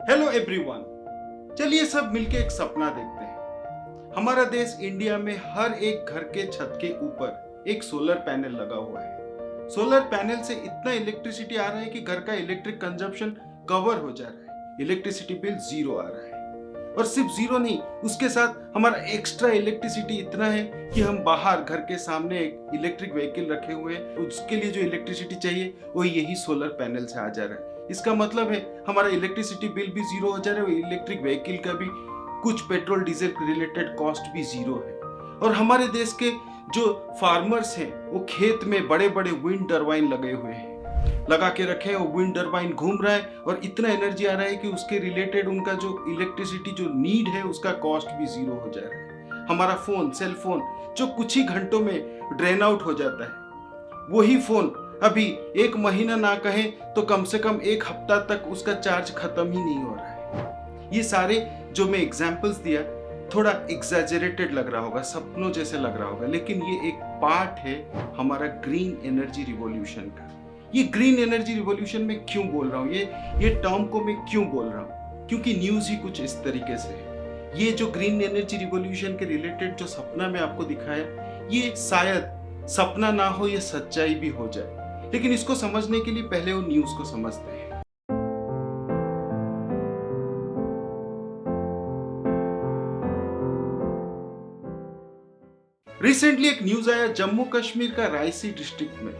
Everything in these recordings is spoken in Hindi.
Hello everyone. चलिए सब मिलके एक सपना देखते हैं। हमारा देश इंडिया में हर एक घर के छत के ऊपर एक सोलर पैनल लगा हुआ है। सोलर पैनल से इतना इलेक्ट्रिसिटी आ रहा है कि घर का इलेक्ट्रिक कंजप्शन कवर हो जा रहा है। इलेक्ट्रिसिटी बिल जीरो आ रहा है। और सिर्फ जीरो नहीं, उसके साथ हमारा एक्स्ट्रा इलेक्ट्रिसिटी इतना है कि हम बाहर घर के सामने एक इलेक्ट्रिक व्हीकल रखे हुए हैं, उसके लिए जो इलेक्ट्रिसिटी चाहिए वो यही सोलर पैनल से आ जा रहा है। इसका मतलब है हमारा इलेक्ट्रिसिटी बिल भी जीरो हो जा रहा है और इलेक्ट्रिक व्हीकल का भी कुछ पेट्रोल डीजल रिलेटेड कॉस्ट भी जीरो है। और हमारे देश के जो फार्मर्स हैं वो खेत में बड़े बड़े विंड टरबाइन लगे हुए हैं, लगा के रखे हैं। वो विंड टरबाइन घूम रहा है और इतना एनर्जी आ रहा है कि उसके रिलेटेड उनका जो इलेक्ट्रिसिटी जो नीड है उसका कॉस्ट भी जीरो हो जा रहा है। हमारा फोन, सेल फोन जो कुछ ही घंटों में ड्रेन आउट हो जाता है, वही फोन अभी एक महीना ना कहें तो कम से कम एक हफ्ता तक उसका चार्ज खत्म ही नहीं हो रहा है। ये सारे जो मैं एग्जांपल्स दिया थोड़ा एग्जैजरेटेड लग रहा होगा, सपनों जैसे लग रहा होगा, लेकिन ये एक पार्ट है हमारा ग्रीन एनर्जी रिवॉल्यूशन का। ये ग्रीन एनर्जी रिवॉल्यूशन में क्यों बोल रहा हूँ, ये टर्म को मैं क्यों बोल रहा हूँ, क्योंकि न्यूज ही कुछ इस तरीके से है। ये जो ग्रीन एनर्जी रिवॉल्यूशन के रिलेटेड जो सपना मैं आपको दिखाया, ये शायद सपना ना हो, ये सच्चाई भी हो जाए। लेकिन इसको समझने के लिए पहले वो न्यूज को समझते हैं। रिसेंटली एक न्यूज आया, जम्मू कश्मीर का रायसी डिस्ट्रिक्ट में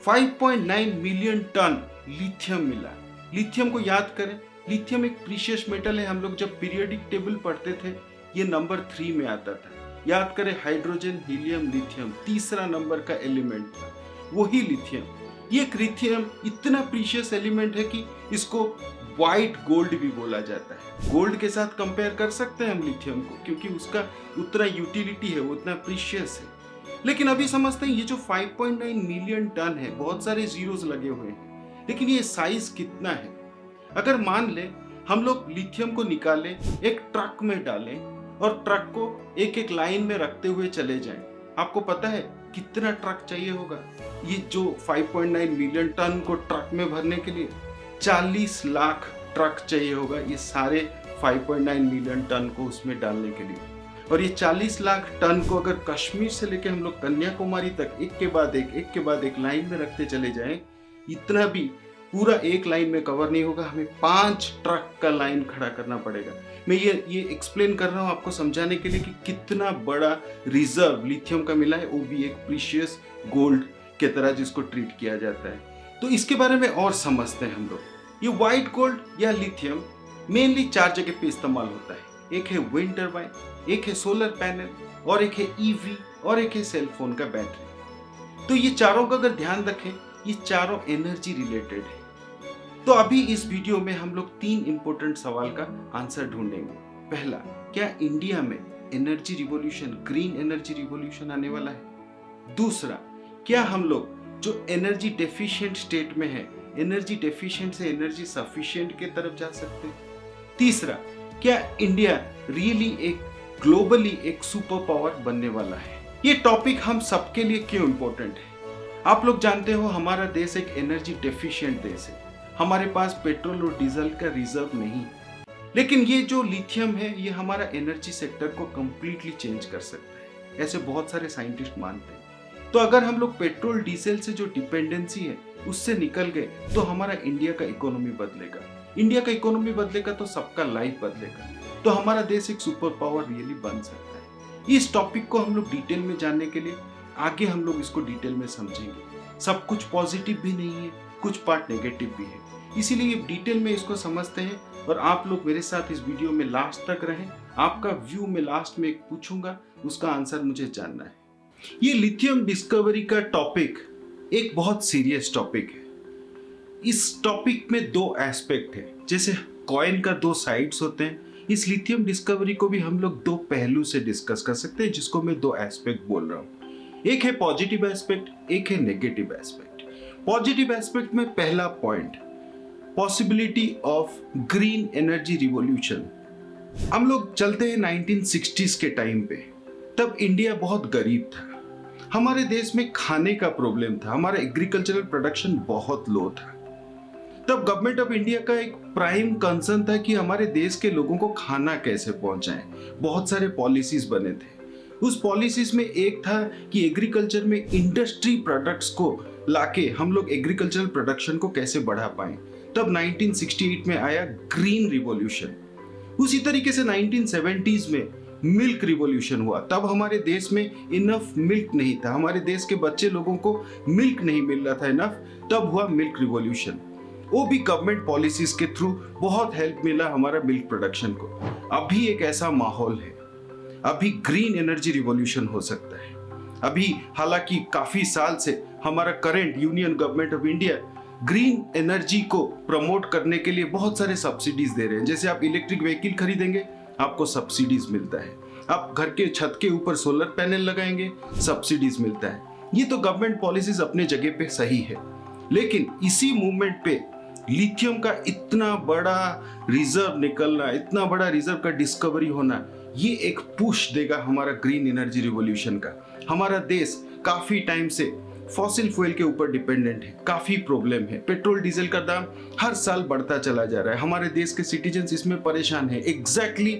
5.9 मिलियन टन लिथियम मिला। लिथियम को याद करें, लिथियम एक प्रीशियस मेटल है। हम लोग जब पीरियोडिक टेबल पढ़ते थे ये नंबर 3 में आता था। याद करें, हाइड्रोजन, हीलियम, लिथियम तीसरा नंबर का एलिमेंट था, वही लिथियम। ये लिथियम इतना प्रीशियस एलिमेंट है कि इसको व्हाइट गोल्ड भी बोला जाता है। गोल्ड के साथ कंपेयर कर सकते हैं हम लिथियम को, क्योंकि उसका उतना यूटिलिटी है, वो उतना प्रीशियस है। लेकिन अभी समझते हैं ये जो 5.9 मिलियन टन है, बहुत सारे जीरोस लगे हुए हैं, लेकिन ये साइज कितना है। अगर मान ले हम लोग लिथियम को निकालें, एक ट्रक में डालें और ट्रक को एक एक लाइन में रखते हुए चले जाएं, आपको पता है कितना ट्रक चाहिए होगा। ये जो 5.9 मिलियन टन को ट्रक में भरने के लिए 40 लाख ट्रक चाहिए होगा, ये सारे 5.9 मिलियन टन को उसमें डालने के लिए। और ये 40 लाख टन को अगर कश्मीर से लेकर हम लोग कन्याकुमारी तक एक के बाद एक लाइन में रखते चले जाएं, इतना भी पूरा एक लाइन में कवर नहीं होगा। हमें 5 ट्रक का लाइन खड़ा करना पड़ेगा। मैं ये एक्सप्लेन कर रहा हूँ आपको समझाने के लिए कि कितना बड़ा रिजर्व लिथियम का मिला है, वो भी एक प्रीशियस गोल्ड के तरह जिसको ट्रीट किया जाता है। तो इसके बारे में और समझते हैं हम लोग। ये व्हाइट गोल्ड या लिथियम मेनली 4 जगह पे इस्तेमाल होता है। एक है विंड टरबाइन, एक है सोलर पैनल, और एक है ईवी, और एक है सेल फोन का बैटरी। तो ये चारों का अगर ध्यान रखें, ये चारों एनर्जी रिलेटेड है। तो अभी इस वीडियो में हम लोग 3 इंपॉर्टेंट सवाल का आंसर ढूंढेंगे। पहला, क्या इंडिया में energy revolution, green energy revolution आने वाला है? दूसरा, क्या हम लोग जो एनर्जी डेफिशिएंट स्टेट में है, एनर्जी डेफिशिएंट से एनर्जी सफिशिएंट के तरफ जा सकते हैं? तीसरा, क्या इंडिया रियली एक ग्लोबली एक सुपर पावर बनने वाला है? ये टॉपिक हम सबके लिए क्यों इंपॉर्टेंट है? आप लोग जानते हो हमारा देश एक एनर्जी डेफिशिएंट देश है। हमारे पास पेट्रोल और डीजल का रिजर्व नहीं, लेकिन ये जो लिथियम है ये हमारा एनर्जी सेक्टर को कंप्लीटली चेंज कर सकता है, ऐसे बहुत सारे साइंटिस्ट मानते हैं। तो अगर हम लोग पेट्रोल डीजल से जो डिपेंडेंसी है उससे निकल गए तो हमारा इंडिया का इकोनॉमी बदलेगा। इंडिया का इकोनॉमी बदलेगा तो सबका लाइफ बदलेगा, तो हमारा देश एक सुपर पावर रियली बन सकता है। इस टॉपिक को हम लोग डिटेल में जानने के लिए आगे हम लोग इसको डिटेल में समझेंगे। सब कुछ पॉजिटिव भी नहीं है, कुछ पार्ट नेगेटिव भी है, इसीलिए डिटेल में इसको समझते हैं। और आप लोग मेरे साथ इस वीडियो में लास्ट तक रहें। आपका व्यू मैं लास्ट में एक पूछूंगा, उसका आंसर मुझे जानना है। ये लिथियम डिस्कवरी का टॉपिक एक बहुत सीरियस टॉपिक है। इस टॉपिक में 2 एस्पेक्ट है, जैसे कॉइन का 2 साइड्स होते हैं। इस लिथियम डिस्कवरी को भी हम लोग 2 पहलू से डिस्कस कर सकते हैं, जिसको मैं 2 एस्पेक्ट बोल रहा हूँ। एक है पॉजिटिव एस्पेक्ट, एक है नेगेटिव एस्पेक्ट। पॉजिटिव एस्पेक्ट में पहला point, possibility of green energy revolution. हम लोग चलते हैं 1960s के टाइम पे। तब इंडिया बहुत गरीब था, हमारे देश में खाने का प्रॉब्लम था, हमारा एग्रीकल्चरल प्रोडक्शन बहुत लो था। तब गवर्नमेंट ऑफ इंडिया का एक प्राइम कंसर्न था कि हमारे देश के लोगों को खाना कैसे पहुंचाएं। बहुत सारे पॉलिसीज बने थे। उस पॉलिसीज में एक था कि एग्रीकल्चर में इंडस्ट्री प्रोडक्ट्स को लाके हम लोग एग्रीकल्चरल प्रोडक्शन को कैसे बढ़ा पाएं। तब 1968 में आया ग्रीन रिवॉल्यूशन। उसी तरीके से 1970s में मिल्क रिवॉल्यूशन हुआ। तब हमारे देश में इनफ मिल्क नहीं था, हमारे देश के बच्चे लोगों को मिल्क नहीं मिल रहा था इनफ। तब हुआ मिल्क रिवॉल्यूशन। वो भी गवर्नमेंट पॉलिसीज के थ्रू बहुत हेल्प मिला हमारा मिल्क प्रोडक्शन को। अभी एक ऐसा माहौल है, अभी ग्रीन एनर्जी रिवॉल्यूशन हो सकता है। अभी हालांकि काफी साल से हमारा current union government of India green energy को प्रमोट करने के लिए बहुत सारे सब्सिडीज दे रहे हैं। जैसे आप इलेक्ट्रिक व्हीकल खरीदेंगे, आपको सब्सिडीज मिलता है। आप घर के छत के ऊपर सोलर पैनल लगाएंगे, सब्सिडीज मिलता है। ये तो गवर्नमेंट पॉलिसीज अपने जगह पे सही है, लेकिन इसी मूवमेंट पे लिथियम का इतना बड़ा रिजर्व निकलना, इतना बड़ा रिजर्व का डिस्कवरी होना, ये एक पुश देगा हमारा ग्रीन एनर्जी रिवॉल्यूशन का। हमारा देश काफी टाइम से फॉसिल फ्यूल के ऊपर डिपेंडेंट है, काफी प्रॉब्लम है। पेट्रोल डीजल का दाम हर साल बढ़ता चला जा रहा है। हमारे देश के सिटीजन्स इसमें परेशान है। एग्जैक्टली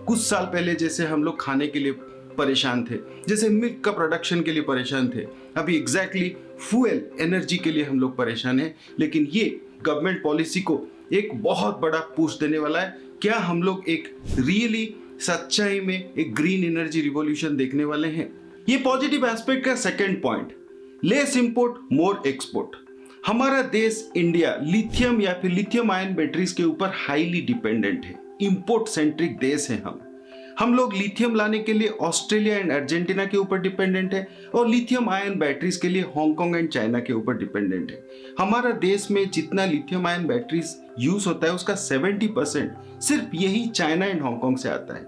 कुछ साल पहले जैसे हम लोग खाने के लिए परेशान थे, जैसे मिल्क का प्रोडक्शन के लिए परेशान थे, अभी एग्जैक्टली फ्यूल एनर्जी के लिए हम लोग परेशान हैं। लेकिन ये गवर्नमेंट पॉलिसी को एक बहुत बड़ा पुश देने वाला है। क्या हम लोग एक रियली सच्चाई में एक ग्रीन एनर्जी रिवॉल्यूशन देखने वाले हैं? ये पॉजिटिव एस्पेक्ट का सेकंड पॉइंट, लेस इंपोर्ट मोर एक्सपोर्ट। हमारा देश इंडिया लिथियम या फिर लिथियम आयन बैटरीज के ऊपर हाईली डिपेंडेंट है। इंपोर्ट सेंट्रिक देश है हम लोग लिथियम लाने के लिए ऑस्ट्रेलिया एंड अर्जेंटीना के ऊपर डिपेंडेंट है, और लिथियम आयन बैटरीज के लिए हांगकांग एंड चाइना के ऊपर डिपेंडेंट है। हमारा देश में जितना लिथियम आयन बैटरीज यूज होता है उसका 70% सिर्फ यही चाइना एंड हांगकांग से आता है।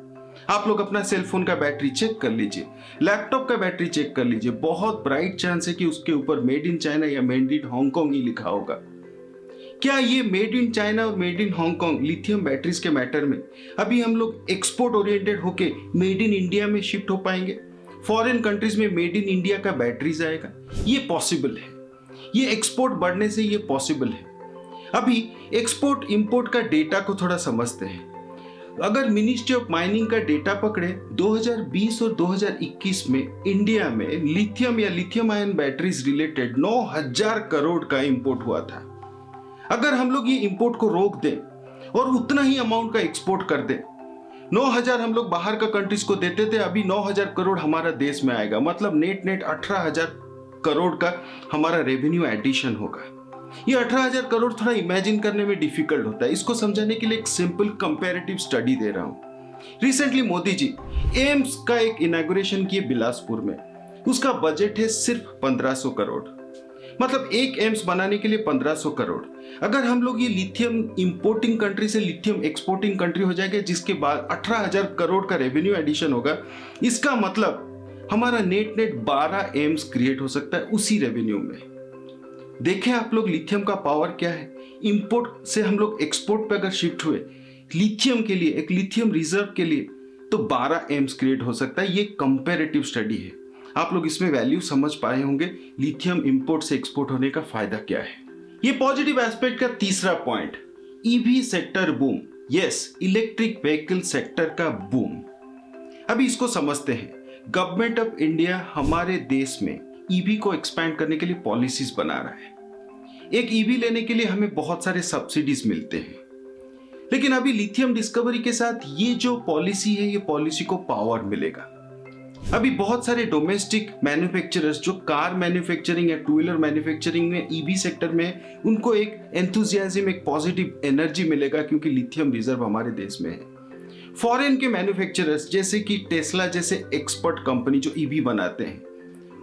आप लोग अपना सेल फोन का बैटरी चेक कर लीजिए, लैपटॉप का बैटरी चेक कर लीजिए, बहुत ब्राइट चांस है कि उसके ऊपर मेड इन चाइना या मेड इन हांगकांग ही लिखा होगा। क्या ये मेड इन चाइना और made in Hong Kong lithium batteries के मैटर में अभी हम लोग एक्सपोर्ट ओरिएंटेड होके मेड इन इंडिया में शिफ्ट हो पाएंगे? फॉरेन कंट्रीज में मेड इन इंडिया का बैटरीज आएगा? ये पॉसिबल है, ये एक्सपोर्ट बढ़ने से ये पॉसिबल है। अभी एक्सपोर्ट इंपोर्ट का डेटा को थोड़ा समझते हैं। अगर मिनिस्ट्री ऑफ माइनिंग का डेटा पकड़े 2020 और 2021 में इंडिया में लिथियम या lithium ion batteries related 9,000 crore का इंपोर्ट हुआ था। अगर हम लोग ये इंपोर्ट को रोक दें और उतना ही अमाउंट का एक्सपोर्ट कर दें, 9,000 हम लोग बाहर का कंट्रीज को देते थे, अभी 9,000 करोड़ हमारा देश में आएगा। मतलब नेट 18,000 करोड़ का हमारा रेवेन्यू एडिशन होगा। ये 18,000 करोड़ थोड़ा इमेजिन करने में डिफिकल्ट होता है। इसको समझाने के लिए एक सिंपल कंपैरेटिव स्टडी दे रहा हूं। रिसेंटली मोदी जी एम्स का एक इनॉग्रेशन किए बिलासपुर में। उसका बजट है सिर्फ 1,500 करोड़। मतलब एक एम्स बनाने के लिए 1,500 करोड़। अगर हम लोग ये लिथियम इंपोर्टिंग कंट्री से लिथियम एक्सपोर्टिंग कंट्री हो जाएगा, जिसके बाद 18,000 करोड़ का रेवेन्यू एडिशन होगा, इसका मतलब हमारा नेट 12 एम्स क्रिएट हो सकता है उसी रेवेन्यू में। देखें आप लोग लिथियम का पावर क्या है। इंपोर्ट से हम लोग एक्सपोर्ट पे अगर शिफ्ट हुए लिथियम के लिए, एक लिथियम रिजर्व के लिए, तो 12 एम्स क्रिएट हो सकता है। ये कंपैरेटिव स्टडी है। आप लोग इसमें वैल्यू समझ पाए होंगे, लिथियम इंपोर्ट से एक्सपोर्ट होने का फायदा क्या है। ये पॉजिटिव एस्पेक्ट का तीसरा point, EV sector boom. Yes, electric vehicle sector का बूम। अभी इसको समझते हैं। गवर्नमेंट ऑफ इंडिया हमारे देश में ईवी को एक्सपैंड करने के लिए पॉलिसीज बना रहा है। एक ईवी लेने के लिए हमें बहुत सारे सब्सिडीज मिलते हैं, लेकिन अभी लिथियम डिस्कवरी के साथ ये जो पॉलिसी है, ये पॉलिसी को पावर मिलेगा। अभी बहुत सारे डोमेस्टिक मैन्युफैक्चरर्स जो कार मैन्युफैक्चरिंग या टू व्हीलर मैन्युफैक्चरिंग में ईवी सेक्टर में, उनको एक एंथुजियाज्म, एक पॉजिटिव एनर्जी मिलेगा क्योंकि लिथियम रिजर्व हमारे देश में है। फॉरेन के मैन्युफैक्चरर्स जैसे कि टेस्ला जैसे एक्सपर्ट कंपनी जो ईवी बनाते हैं,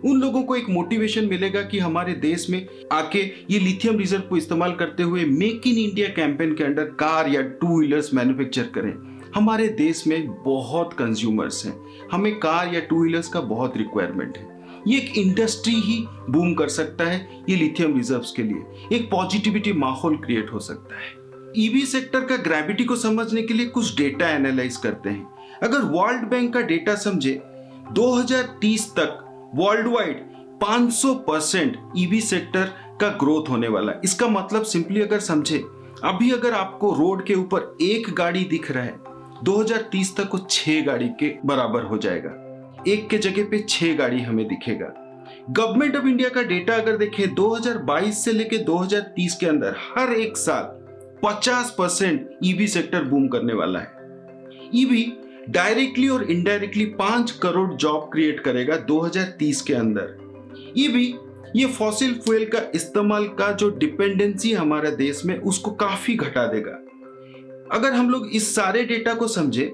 उन लोगों को एक मोटिवेशन मिलेगा कि हमारे देश में आके ये लिथियम रिजर्व को इस्तेमाल करते हुए मेक इन इंडिया कैंपेन के अंडर कार या टू व्हीलर्स मैन्युफैक्चर करें। हमारे देश में बहुत कंज्यूमर्स हैं, हमें कार या टू व्हीलर्स का बहुत रिक्वायरमेंट है। ये एक इंडस्ट्री ही बूम कर सकता है। ये लिथियम रिजर्व्स के लिए एक पॉजिटिविटी माहौल क्रिएट हो सकता है। ईवी सेक्टर का ग्रेविटी को समझने के लिए कुछ डेटा एनालाइज करते हैं। अगर वर्ल्ड बैंक का डेटा समझे, 2030 तक वर्ल्ड वाइड 500% ईवी सेक्टर का ग्रोथ होने वाला है। इसका मतलब सिंपली अगर समझे, अभी अगर आपको रोड के ऊपर एक गाड़ी दिख रहा है, 2030 तक वो 6 गाड़ी के बराबर हो जाएगा। एक के जगह पे 6 गाड़ी हमें दिखेगा। गवर्नमेंट ऑफ इंडिया का डेटा अगर देखें, 2022 से लेके 2030 के अंदर हर एक साल 50% ईवी सेक्टर बूम करने वाला है। ईवी डायरेक्टली और इनडायरेक्टली 5 करोड़ जॉब क्रिएट करेगा 2030 के अंदर। ईवी ये फॉसिल फ्यूल का इस्तेमाल का जो डिपेंडेंसी हमारे देश में, उसको काफी घटा देगा। अगर हम लोग इस सारे डेटा को समझे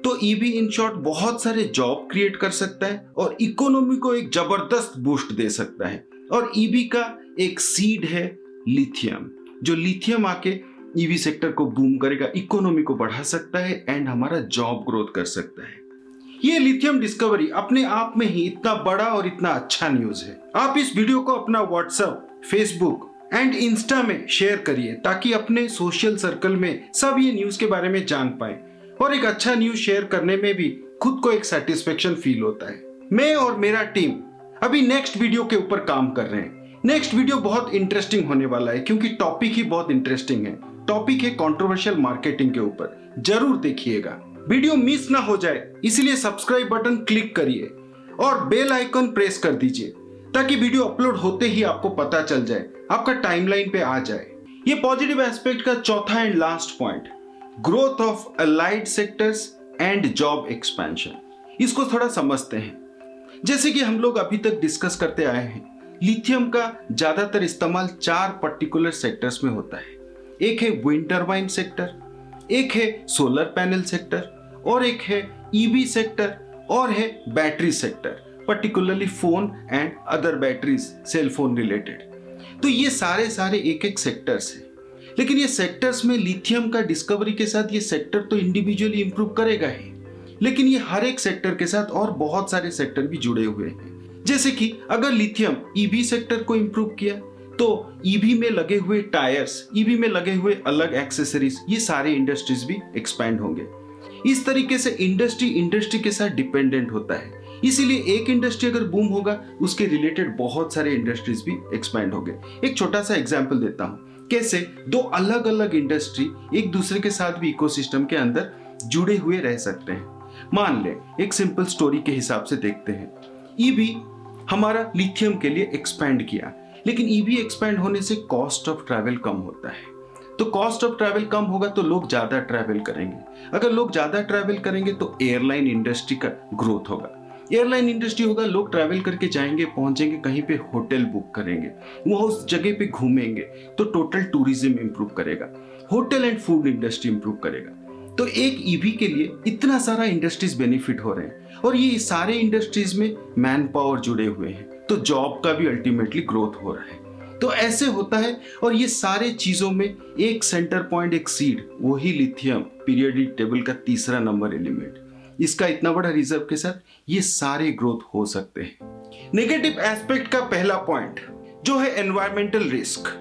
तो ईवी इन शॉर्ट बहुत सारे जॉब क्रिएट कर सकता है और इकोनॉमी को एक जबरदस्त बूस्ट दे सकता है। और ईवी का एक सीड है लिथियम, जो लिथियम आके ईवी सेक्टर को बूम करेगा, इकोनॉमी को बढ़ा सकता है एंड हमारा जॉब ग्रोथ कर सकता है। ये लिथियम डिस्कवरी अपने आप में ही इतना बड़ा और इतना अच्छा न्यूज है। आप इस वीडियो को अपना व्हाट्सएप, फेसबुक एंड इंस्टा में शेयर करिए ताकि अपने सोशल सर्कल में सब ये न्यूज के बारे में जान पाए। और एक अच्छा न्यूज शेयर करने में भी खुद को एक सेटिस्फेक्शन फील होता है। मैं और मेरा टीम अभी नेक्स्ट वीडियो के ऊपर काम कर रहे हैं। नेक्स्ट वीडियो बहुत इंटरेस्टिंग होने वाला है क्योंकि टॉपिक ही बहुत इंटरेस्टिंग है। टॉपिक है कंट्रोवर्शियल मार्केटिंग के ऊपर। जरूर देखिएगा, वीडियो मिस ना हो जाए, इसलिए सब्सक्राइब बटन क्लिक करिए और बेल आइकन प्रेस कर दीजिए ताकि वीडियो अपलोड होते ही आपको पता चल जाए, आपका टाइमलाइन पे आ जाए। ये पॉजिटिव एस्पेक्ट का चौथा and last point, growth of allied sectors and job expansion. इसको थोड़ा समझते हैं। जैसे कि हम लोग अभी तक डिस्कस करते आए हैं, लिथियम का ज्यादातर इस्तेमाल 4 पर्टिकुलर सेक्टर्स में होता है। एक है विंड टर्बाइन सेक्टर, एक है सोलर पैनल सेक्टर, और एक है ईवी सेक्टर, और है battery sector, particularly phone and other batteries, cell phone related. तो ये सारे एक एक सेक्टर्स हैं। लेकिन ये सेक्टर्स में लिथियम का डिस्कवरी के साथ ये सेक्टर तो इंडिविजुअली इंप्रूव करेगा ही, लेकिन ये हर एक सेक्टर के साथ और बहुत सारे सेक्टर भी जुड़े हुए हैं। जैसे कि अगर लिथियम ईवी सेक्टर को इंप्रूव किया तो ईवी में लगे हुए टायर्स, ईवी में लगे हुए अलग एक्सेसरीज, ये सारे इंडस्ट्रीज भी एक्सपैंड होंगे। इस तरीके से इंडस्ट्री के साथ डिपेंडेंट होता है। इसीलिए एक इंडस्ट्री अगर बूम होगा, उसके रिलेटेड बहुत सारे इंडस्ट्रीज भी एक्सपैंड होंगे। एक छोटा सा एग्जांपल देता हूं, कैसे 2 अलग अलग इंडस्ट्री एक दूसरे के साथ भी इकोसिस्टम के अंदर जुड़े हुए रह सकते हैं। मान ले, एक सिंपल स्टोरी के हिसाब से देखते हैं। ईवी हमारा लिथियम के लिए एक्सपैंड किया, लेकिन ईवी एक्सपैंड होने से कॉस्ट ऑफ ट्रैवल कम होता है। तो कॉस्ट ऑफ ट्रैवल कम होगा तो लोग ज्यादा ट्रैवल करेंगे। अगर लोग ज्यादा ट्रैवल करेंगे तो एयरलाइन इंडस्ट्री का ग्रोथ होगा। एयरलाइन इंडस्ट्री होगा, लोग ट्रैवल करके जाएंगे, पहुंचेंगे कहीं पे, होटल बुक करेंगे, वो उस जगह पे घूमेंगे, तो टोटल टूरिज्म इंप्रूव करेगा, hotel and food industry improve करेगा। तो एक ईवी के लिए इतना सारा इंडस्ट्रीज बेनिफिट हो रहे हैं और ये सारे इंडस्ट्रीज में मैन पावर जुड़े हुए हैं, तो जॉब का भी अल्टीमेटली ग्रोथ हो रहा है। तो ऐसे होता है। और ये सारे चीजों में एक सेंटर पॉइंट, एक सीड, वही लिथियम, पीरियोडिक टेबल का 3रा नंबर एलिमेंट। इसका इतना बड़ा रिजर्व के साथ ये सारे ग्रोथ हो सकते हैं। नेगेटिव एस्पेक्ट का पहला पॉइंट जो है एनवायरमेंटल रिस्क।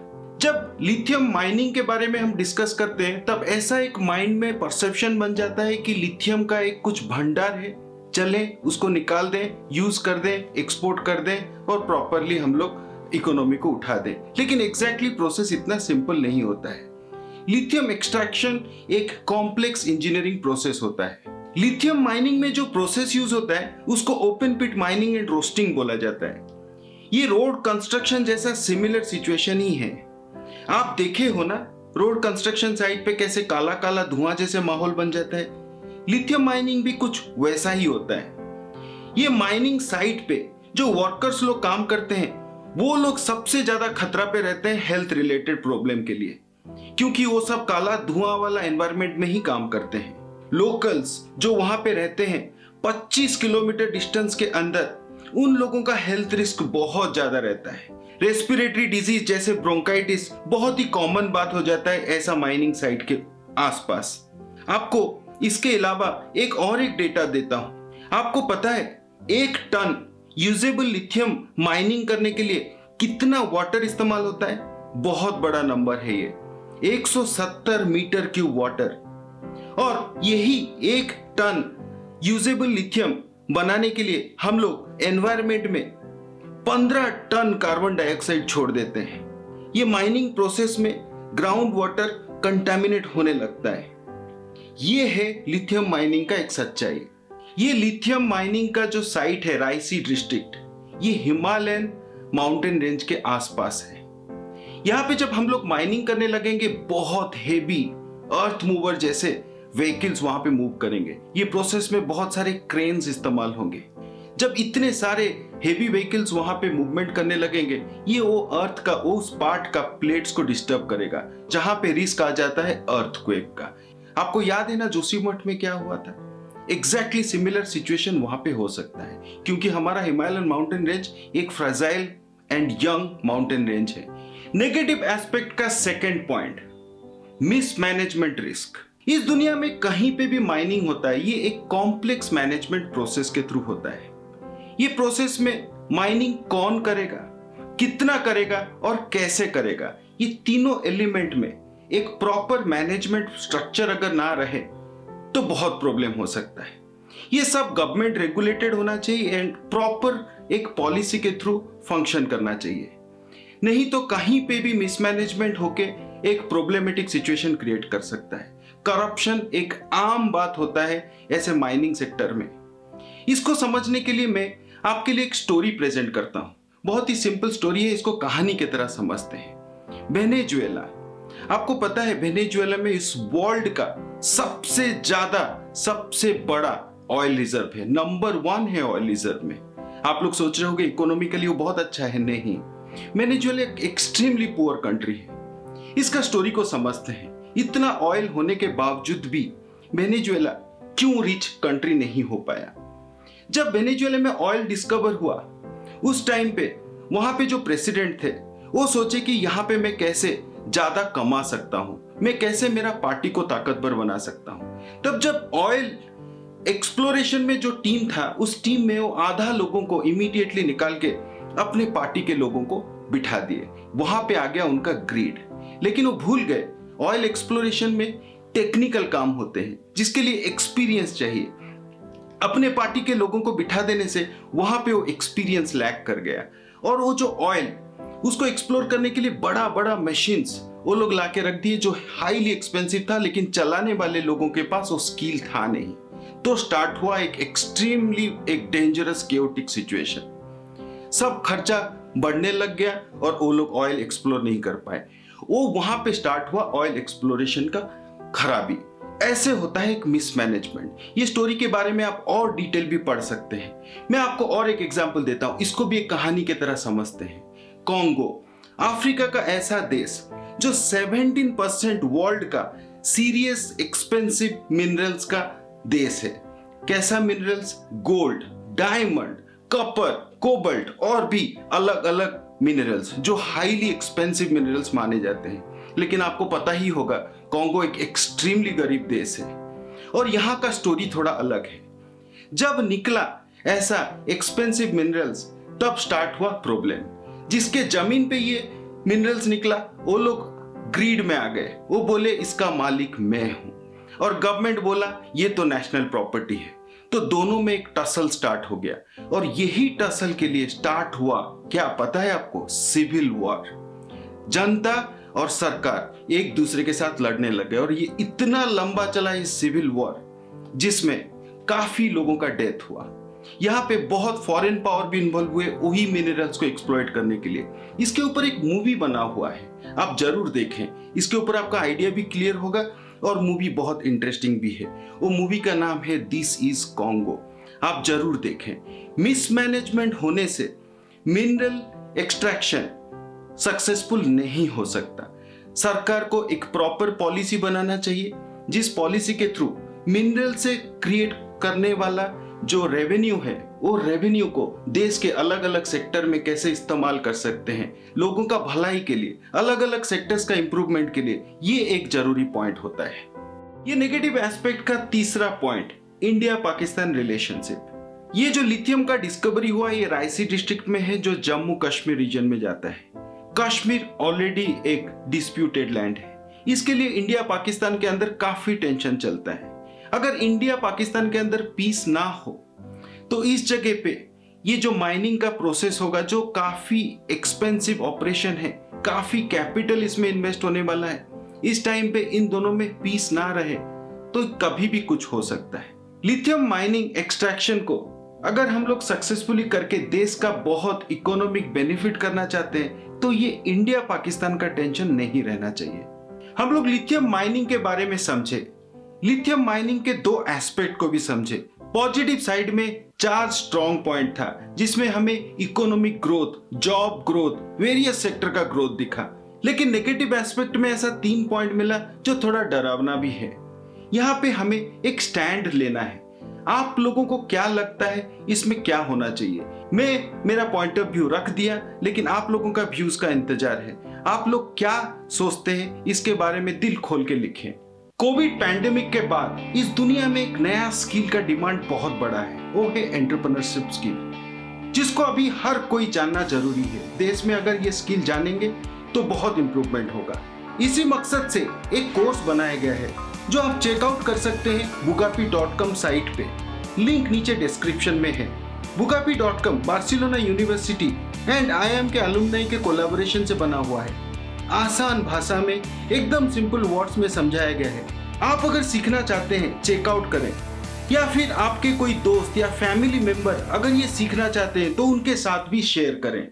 जब लिथियम माइनिंग के बारे में हम डिस्कस करते हैं, तब ऐसा एक माइंड में परसेप्शन बन जाता है कि लिथियम का एक कुछ भंडार है, चले उसको निकाल दें, यूज कर दें, एक्सपोर्ट कर दें और प्रॉपरली हम लोग इकोनॉमी को उठा दें। लेकिन एग्जैक्टली प्रोसेस इतना सिंपल नहीं होता है। लिथियम एक्सट्रैक्शन एक कॉम्प्लेक्स इंजीनियरिंग प्रोसेस होता है। लिथियम माइनिंग में जो प्रोसेस यूज होता है उसको open pit mining and roasting बोला जाता है। ये रोड कंस्ट्रक्शन जैसा सिमिलर सिचुएशन ही है। आप देखे हो ना, रोड कंस्ट्रक्शन साइट पे कैसे काला काला धुआं जैसे माहौल बन जाता है। लिथियम माइनिंग भी कुछ वैसा ही होता है। ये माइनिंग साइट पे जो वर्कर्स लोग काम करते हैं, वो लोग सबसे ज्यादा खतरा पे रहते हैं हेल्थ रिलेटेड प्रॉब्लम के लिए, क्योंकि वो सब काला धुआं वाला एनवायरनमेंट में ही काम करते हैं। लोकल्स जो वहां पे रहते हैं 25 किलोमीटर डिस्टेंस के अंदर, उन लोगों का हेल्थ रिस्क बहुत ज्यादा रहता है। रेस्पिरेटरी डिजीज जैसे ब्रोंकाइटिस बहुत ही कॉमन बात हो जाता है ऐसा माइनिंग साइट के आसपास। आपको इसके अलावा एक डेटा देता हूं। आपको पता है 1 टन यूजेबल लिथियम माइनिंग करने के लिए कितना वाटर इस्तेमाल होता है? बहुत बड़ा नंबर है ये, 170 मीटर क्यूब वाटर। और यही 1 टन यूजेबल लिथियम बनाने के लिए हम लोग एनवायरनमेंट में 15 टन कार्बन डाइऑक्साइड छोड़ देते हैं। ये माइनिंग प्रोसेस में ग्राउंड वाटर कंटामिनेट होने लगता है। ये है लिथियम माइनिंग का एक सच्चाई। ये लिथियम माइनिंग का जो साइट है रायसी डिस्ट्रिक्ट, ये हिमालयन माउंटेन रेंज के आसपास है। यहाँ पे जब हम लोग माइनिंग करने लगेंगे, बहुत हेवी अर्थ मूवर जैसे व्हीकल्स वहां पे मूव करेंगे। ये प्रोसेस में बहुत सारे क्रेन्स इस्तेमाल होंगे। जब इतने सारे हेवी व्हीकल्स वहां पे मूवमेंट करने लगेंगे, ये वो अर्थ का उस पार्ट का प्लेट्स को डिस्टर्ब करेगा जहां पे रिस्क आ जाता है अर्थक्वेक का। आपको याद है ना जोशीमठ में क्या हुआ था? एग्जैक्टली सिमिलर सिचुएशन वहां पे हो सकता है, क्योंकि हमारा हिमालयन माउंटेन रेंज एक fragile and young mountain range है। नेगेटिव एस्पेक्ट का सेकेंड पॉइंट, मिसमैनेजमेंट रिस्क। इस दुनिया में कहीं पे भी माइनिंग होता है, ये एक कॉम्प्लेक्स मैनेजमेंट प्रोसेस के थ्रू होता है। ये प्रोसेस में माइनिंग कौन करेगा, कितना करेगा और कैसे करेगा, ये तीनों एलिमेंट में एक प्रॉपर मैनेजमेंट स्ट्रक्चर अगर ना रहे तो बहुत प्रॉब्लम हो सकता है। ये सब गवर्नमेंट रेगुलेटेड होना चाहिए एंड प्रॉपर एक पॉलिसी के थ्रू फंक्शन करना चाहिए। नहीं तो कहीं पे भी मिसमैनेजमेंट होके एक प्रॉब्लमेटिक सिचुएशन क्रिएट कर सकता है। करप्शन एक आम बात होता है ऐसे माइनिंग सेक्टर में। इसको समझने के लिए मैं आपके लिए एक स्टोरी प्रेजेंट करता हूं। बहुत ही सिंपल स्टोरी है, इसको कहानी की तरह समझते हैं। वेनेजुएला, आपको पता है वेनेजुएला में इस वर्ल्ड का सबसे बड़ा ऑयल रिजर्व है, नंबर 1 है ऑयल रिजर्व में। आप लोग सोच रहे होंगे इकोनॉमिकली वो बहुत अच्छा है, नहीं। वेनेजुएला एक एक्सट्रीमली पुअर कंट्री है। इसका स्टोरी को समझते हैं। इतना ऑयल होने के बावजूद भी वेनेजुएला क्यों रिच कंट्री नहीं हो पाया? जब वेनेजुएला में ऑयल डिस्कवर हुआ, उस टाइम पे वहां पे जो प्रेसिडेंट थे वो सोचे कि यहाँ पे मैं कैसे ज्यादा कमा सकता हूं, मैं कैसे मेरा पार्टी को ताकतवर बना सकता हूं। तब जब ऑयल एक्सप्लोरेशन में जो टीम था, उस टीम में वो आधा लोगों को इमीडिएटली निकाल के अपने पार्टी के लोगों को बिठा दिए। वहां पे आ गया उनका ग्रीड। लेकिन वो भूल गए ऑयल एक्सप्लोरेशन में टेक्निकल काम होते हैं जिसके लिए एक्सपीरियंस चाहिए। अपने पार्टी के लोगों को बिठा देने से वहां पे वो एक्सपीरियंस लैक कर गया, और वो जो ऑयल उसको एक्सप्लोर करने के लिए बड़ा बड़ा मशीन्स वो लोग लाके रख दिए जो हाईली एक्सपेंसिव था, लेकिन चलाने वाले लोगों के पास वो स्किल था नहीं। तो स्टार्ट हुआ एक एक्सट्रीमली एक डेंजरस केओटिक सिचुएशन। सब खर्चा बढ़ने लग गया और वो लोग ऑयल एक्सप्लोर नहीं कर पाए। वो वहां पे स्टार्ट हुआ ऑयल एक्सप्लोरेशन का खराबी। ऐसे होता है एक मिसमैनेजमेंट। ये स्टोरी के बारे में आप और डिटेल भी पढ़ सकते हैं। मैं आपको और एक एग्जांपल देता हूं, इसको भी एक कहानी की तरह समझते हैं। कॉन्गो, अफ्रीका का ऐसा देश जो 17% वर्ल्ड का सीरियस एक्सपेंसिव मिनरल्स का देश है। कैसा minerals? Gold, diamond, copper, cobalt और भी अलग अलग मिनरल्स जो हाईली एक्सपेंसिव मिनरल्स माने जाते हैं। लेकिन आपको पता ही होगा कॉन्गो एक एक्सट्रीमली गरीब देश है और यहाँ का स्टोरी थोड़ा अलग है। जब निकला ऐसा एक्सपेंसिव मिनरल्स, तब स्टार्ट हुआ प्रॉब्लम। जिसके जमीन पे ये मिनरल्स निकला, वो लोग ग्रीड में आ गए। वो बोले इसका मालिक मैं हूं, और गवर्नमेंट बोला ये तो नेशनल प्रॉपर्टी है। तो दोनों में एक टसल स्टार्ट हो गया, और यही टसल के लिए स्टार्ट हुआ, क्या पता है आपको? Civil war. जनता और सरकार एक दूसरे के साथ लड़ने लगे, और ये इतना लंबा चला ये सिविल वॉर, जिसमें काफी लोगों का डेथ हुआ। यहाँ पे बहुत फॉरेन पावर भी इन्वॉल्व हुए वही मिनरल्स को एक्सप्लॉइट करने के लिए। इसके ऊपर एक मूवी बना हुआ है, आप जरूर देखें। इसके ऊपर आपका आइडिया भी क्लियर होगा, और मूवी बहुत इंटरेस्टिंग भी है। वो मूवी का नाम है दिस इज कॉन्गो, आप जरूर देखें। मिसमैनेजमेंट होने से मिनरल एक्सट्रैक्शन सक्सेसफुल नहीं हो सकता। सरकार को एक प्रॉपर पॉलिसी बनाना चाहिए, जिस पॉलिसी के थ्रू मिनरल से क्रिएट करने वाला जो रेवेन्यू है, वो रेवेन्यू को देश के अलग अलग सेक्टर में कैसे इस्तेमाल कर सकते हैं, लोगों का भलाई के लिए, अलग अलग सेक्टर्स का इंप्रूवमेंट के लिए, ये एक जरूरी पॉइंट होता है। ये नेगेटिव एस्पेक्ट का तीसरा पॉइंट, इंडिया पाकिस्तान रिलेशनशिप। ये जो लिथियम का डिस्कवरी हुआ, ये रायसी डिस्ट्रिक्ट में है, जो जम्मू कश्मीर रीजन में जाता है। कश्मीर ऑलरेडी एक डिस्प्यूटेड लैंड है। इसके लिए इंडिया पाकिस्तान के अंदर काफी टेंशन चलता है। अगर इंडिया पाकिस्तान के अंदर पीस ना हो तो इस जगह पे ये जो माइनिंग का प्रोसेस होगा, जो काफी एक्सपेंसिव ऑपरेशन है, काफी कैपिटल इसमें इन्वेस्ट होने वाला है, इस टाइम पे इन दोनों में पीस ना रहे तो कभी भी कुछ हो सकता है। लिथियम माइनिंग एक्सट्रैक्शन को अगर हम लोग सक्सेसफुली करके देश का बहुत इकोनॉमिक बेनिफिट करना चाहते हैं तो ये इंडिया पाकिस्तान का टेंशन नहीं रहना चाहिए। हम लोग लिथियम माइनिंग के बारे में समझे, लिथियम माइनिंग के दो एस्पेक्ट को भी समझे। पॉजिटिव साइड में 4 स्ट्रॉन्ग पॉइंट था जिसमें हमें economic growth, job growth, various sector का ग्रोथ दिखा। लेकिन नेगेटिव एस्पेक्ट में ऐसा 3 पॉइंट मिला जो थोड़ा डरावना भी है। यहाँ पे हमें एक स्टैंड लेना है। आप लोगों को क्या लगता है इसमें क्या होना चाहिए? मैं मेरा पॉइंट ऑफ व्यू रख दिया, लेकिन आप लोगों का व्यूज का इंतजार है। आप लोग क्या सोचते हैं इसके बारे में दिल खोल के लिखें। कोविड पैंडेमिक के बाद इस दुनिया में एक नया स्किल का डिमांड बहुत बड़ा है, वो है एंटरप्रेन्योरशिप स्किल, जिसको अभी हर कोई जानना जरूरी है। देश में अगर ये स्किल जानेंगे तो बहुत इंप्रूवमेंट होगा। इसी मकसद से एक कोर्स बनाया गया है जो आप चेकआउट कर सकते हैं bugapi.com साइट पे। लिंक नीचे डिस्क्रिप्शन में है। bugapi.com Barcelona university and IIM के अलुमनाई के कोलैबोरेशन से बना हुआ है। आसान भाषा में एकदम सिंपल वर्ड्स में समझाया गया है। आप अगर सीखना चाहते हैं चेकआउट करें, या फिर आपके कोई दोस्त या फैमिली मेंबर अगर ये सीखना चाहते हैं तो उनके साथ भी शेयर करें।